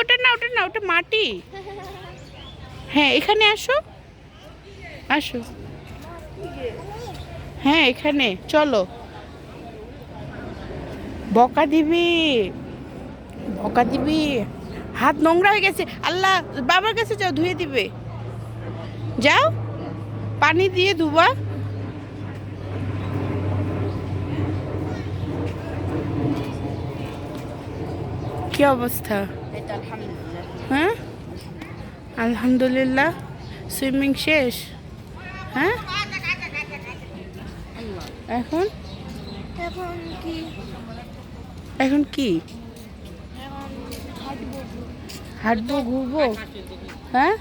ওটা না, ওটা না, ওটা মাটি। হ্যাঁ এখানে আসো, আসো। হ্যাঁ এখানে চলো। বকা দিবি, বকা দিবি। হাত নোংরা হয়ে গেছে। আল্লাহ, বাবার কাছে যাও, ধুয়ে দিবে। যাও, পানি দিয়ে ধুবা। কি অবস্থা? হ্যাঁ আলহামদুলিল্লাহ। সুইমিং শেষ? হ্যাঁ এখন এখন কি? এখন কি? হাঁটবো, ঘুরবো। হ্যাঁ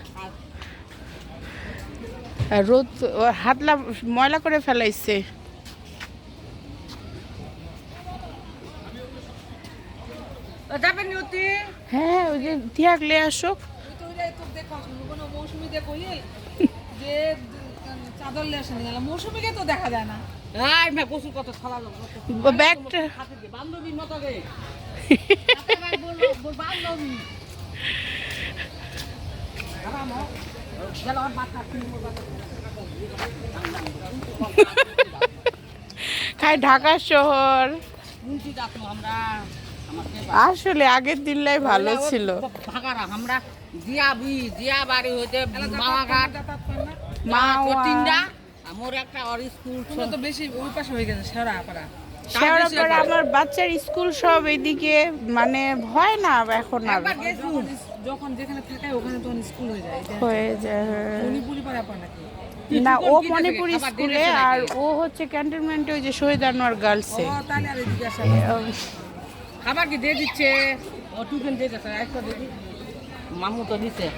আর রোদ হাতলা ময়লা করে ফেলাইছে। হ্যাঁ ওই যে তিয়াগলে আসো। মৌসুমীকে তো দেখা যায় না। ব্যাগটা বান্ধবীর মতো রে। বান্ধবী খাই ঢাকা শহর। আমরা আসলে আগের দিনটাই ভালো ছিল। আমরা জিয়া বাড়ি হইতে মামাঘাট মা তিনটা আমার একটা আর স্কুল তো বেশি ওই পাশে হয়ে গেছে শেওড়াপাড়া। শেওড়াপাড়া আমার বাচ্চার স্কুল সব এদিকে, মানে হয় না এখন আর। যখন যেখানে থাকে ওখানে তখন স্কুল হয়ে যায়। হয়ে যায় মণিপুরি পাড়া পা নাকি না, ও মণিপুরি স্কুলে আর ও হচ্ছে ক্যান্টনমেন্টে ওই যে শহীদ আনোয়ার গার্লসে। তাহলে আর এদিকে আসা খাবার কি দিয়ে দিচ্ছে? ও টিফিন দিয়ে দিচ্ছে একটা দেখি মামু তো দিচ্ছে।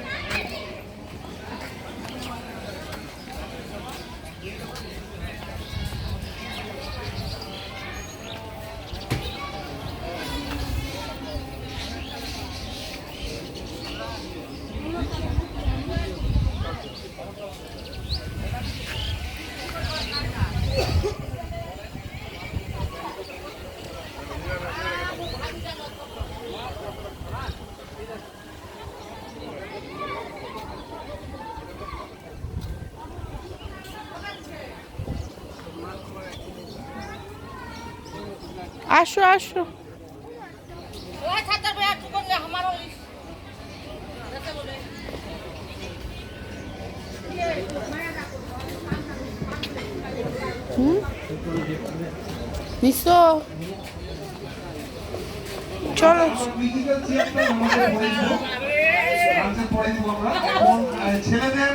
আসো আসো। নিশো চলো। ছেলেদের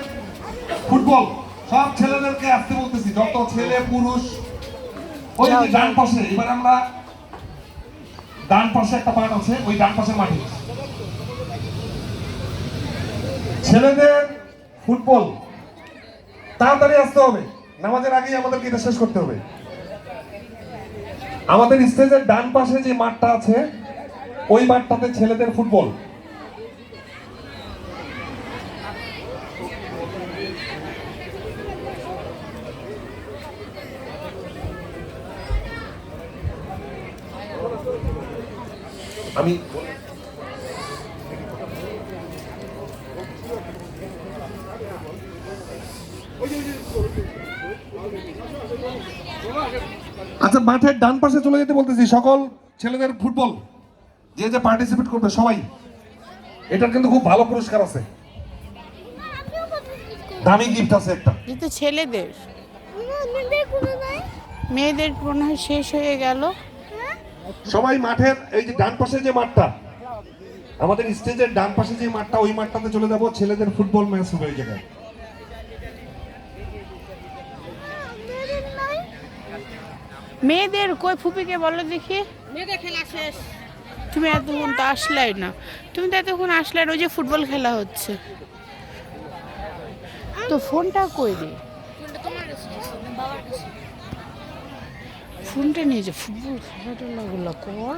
ফুটবল, সব ছেলেদেরকে আসতে বলতেছি, যত ছেলে পুরুষ ওই যে ডান পাশে। এবার আমরা ডান পাশে একটা মাঠ আছে, ওই ডান পাশের মাঠে ছেলেদের ফুটবল। তাড়াতাড়ি আসতে হবে, নামাজের আগেই আমাদেরকে এটা শেষ করতে হবে। আমাদের স্টেজের ডান পাশে যে মাঠটা আছে ওই মাঠটাতে ছেলেদের ফুটবল। আমি আচ্ছা, মাঠের ডান পাশে চলে যেতে বলতেছি। সকল ছেলেদের ফুটবল যে যে পার্টিসিপেট করবে সবাই, এটার কিন্তু খুব ভালো পুরস্কার আছে, দামি গিফট আছে একটা। এটা ছেলেদের, মেয়েদের মনে হয় শেষ হয়ে গেল। সবাই মাঠের এই যে ডান পাশে যে মাঠটা, আমাদের স্টেজের ডান পাশে যে মাঠটা, ওই মাঠটাতে চলে যাব। ছেলেদের ফুটবল ম্যাচ হবে ওই জায়গায়। মেয়েদের কই? ফুপিকে বলো দেখি। মেয়েদের খেলা শেষ। তুমি এতক্ষণ তো আসলাই না, তুমি তো এতক্ষণ আসলে না। ওই যে ফুটবল খেলা হচ্ছে, তো ফোনটা কই রে? ফোনটা নিয়ে যে ফুটবল খেলাটা গুলো কর।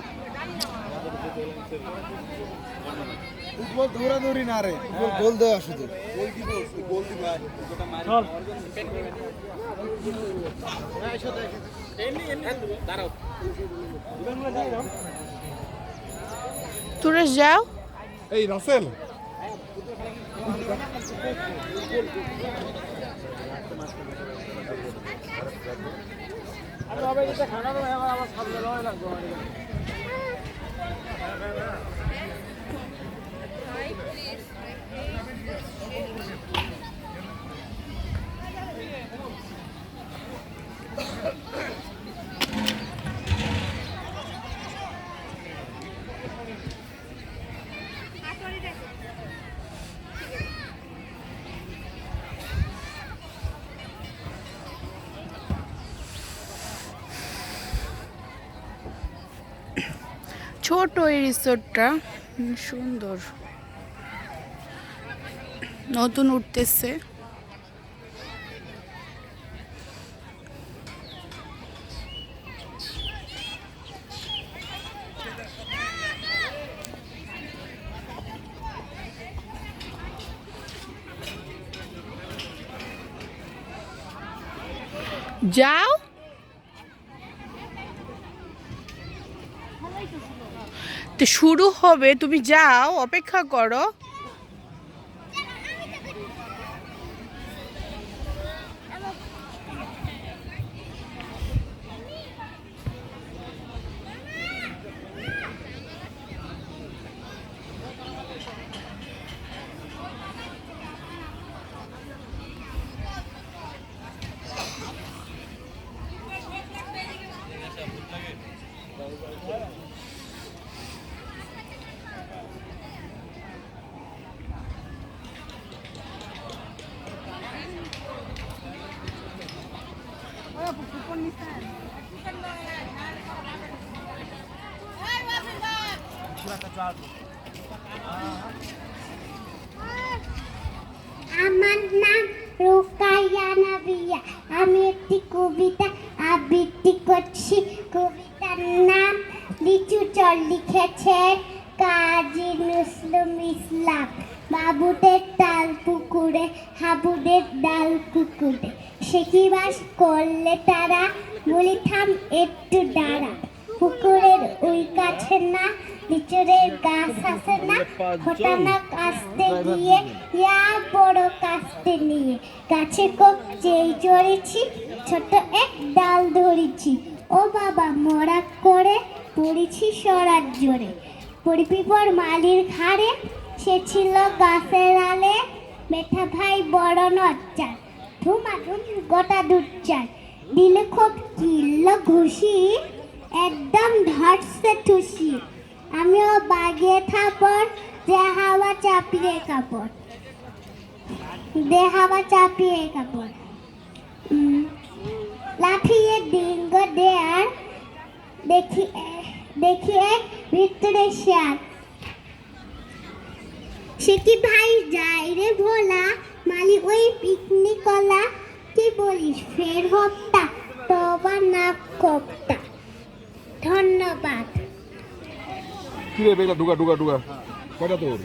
ফুটবল দৌড়াদৌড়ি না রে, গোল দেওয়া শুধু। তোরা যাও। এই রাসেল ছোট এই রিসোর্টটা সুন্দর, নতুন উঠতেছে। যাও, তো শুরু হবে, তুমি যাও, অপেক্ষা করো। আমার নাম রুকাইয়া নাবিয়া। আমি একটি কবিতা আবৃত্তি করছি। কবিতার নাম লিচু চর। লিখেছেন কাজী নজরুল ইসলাম। বাবুদের ডাল পুকুরে, হাবুদের ডাল কুকুরে, সে কি বাস করলে তারা, বলি থাম একটু দাঁড়া। পুকুরের ওই কাছে না লিচুরের গাছ আছে না, ফোটানা কাছতে গিয়ে ইয়া বড় কাছতে নিয়ে, গাছে কোপ যেই চড়েছি, ছোট এক ডাল ধরেছি। ও বাবা মরা করে পড়েছি সরার জোরে, পড়বি পর মালির ঘাড়ে, সে ছিল গাছের আলে, মেঠা ভাই বড় নচ্চার, ধুমাধুম গোটা দুচ্চার, দিলে খুব কিল্ল ঘুষি, একদম ধরছে ঠুসি। আমিও বাগিয়ে থাপড়, যে হাওয়া চাপিয়ে কাপড়, দে হাওয়া চাপিয়ে কাপড়, লাফিয়ে ডিঙ্গ দেয়ার, দেখি এক ভিতরে শেয়ার। সে কি ভাই যাই রে ভোলা, মালি ওই পিকনিক কলা, কি বলিস ফের হত্যা, তবা না কোপ্তা। ধন্যবাদ। কি রে বেগলা ডুগা ডুগা ডুগা কয়টা তোর?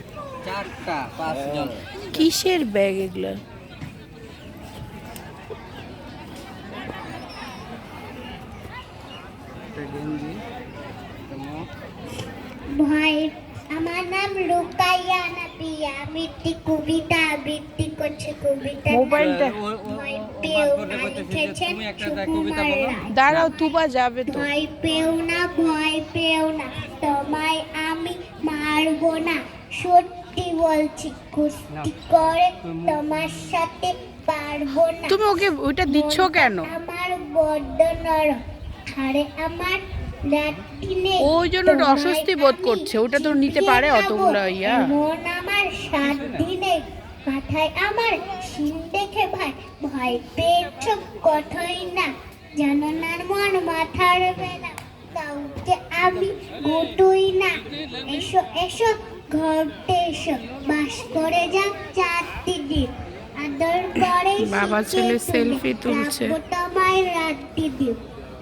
4টা 5 জন। কিসের ব্যাগ এগুলো? ভাই আমার নাম রুকাইয়া নাবিয়া। আমি একটি কবিতা আবৃত্তি করছি। কবিতা মোবাইলটা ভয় পেও না। লিখেছেন সুকুমার রায়। দাঁড়াও, তুবা যাবে তো। ভয় পেও না, ভয় পেও না, তোমায় আমি মারবো না, সত্যি বলছি, কুস্তি করে তোমার সাথে পারবো না। তুমি ওকে ওইটা দিচ্ছ কেন? আমার বড্ড নরম, হাড়ে আমার লাঠি নেই, ওই জন্য ওটা অস্বস্তি বোধ করছে, ওটা তো নিতে পারে অতগুলো ইয়া। মন আমার সাথী নেই, মাথায় আমার শিং দেখে ভাই ভয় পেয়েছ কথাই না, জানো না মন মাথার বেলা, কাউকে আমি গোটুই না। এসো এসো ঘরতে এসো, বাস করে যাও 4টি দিন, আদর করে বাবা ছেলে সেলফি তুলছে। তোমায় রাত্রি দিন,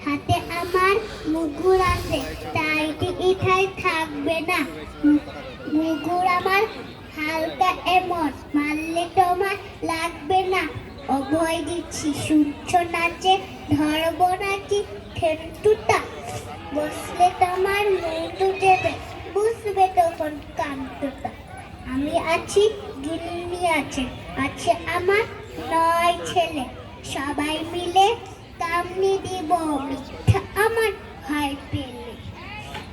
হাতে আমার মুগুর আছে, তাই ইঠাই থাকবে না। মুগুর আমার হালকা এমন, মারলে তোমার লাগবে না। অভয় দিচ্ছি সূর্য নাচে, ধরবো নাকি খেন্টুটা, বসলে তোমার মুন্ডু দেবে, বুঝবে তখন কান্তটা। আমি আছি, গিন্নি আছে, আছে আমার 9 ছেলে। সবাই মিলে কামনি দিব মিথ্যা আমার ভয় পেলে।